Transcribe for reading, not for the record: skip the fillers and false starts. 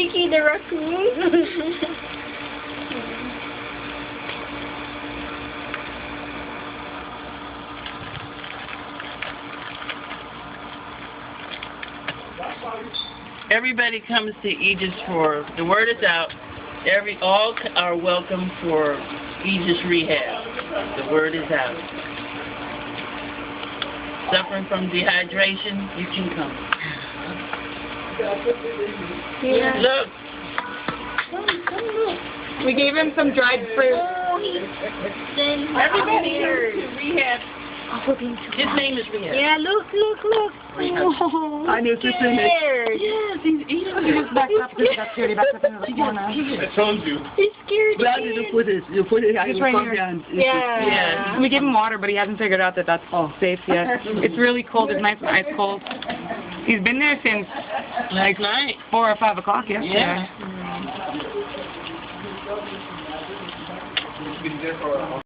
Kiki the raccoon. Everybody comes to Aegis for, the word is out, all are welcome for Aegis Rehab. The word is out. Suffering from dehydration, you can come. Yeah. Look. We gave him some dried fruit. Oh, Everybody here to Rehab. His name is Rehab. Yeah, look. Oh, I knew to finish. scared. Yes, he's eating. He just backed up into the corner. I told you. He's scared. Where did you put it? You put it It's right here. Yeah. Yeah. We gave him water, but he hasn't figured out that that's safe yet. It's really cold. It's nice and ice cold. He's been there since Last night. 4 or 5 o'clock yesterday. Yeah. Been there for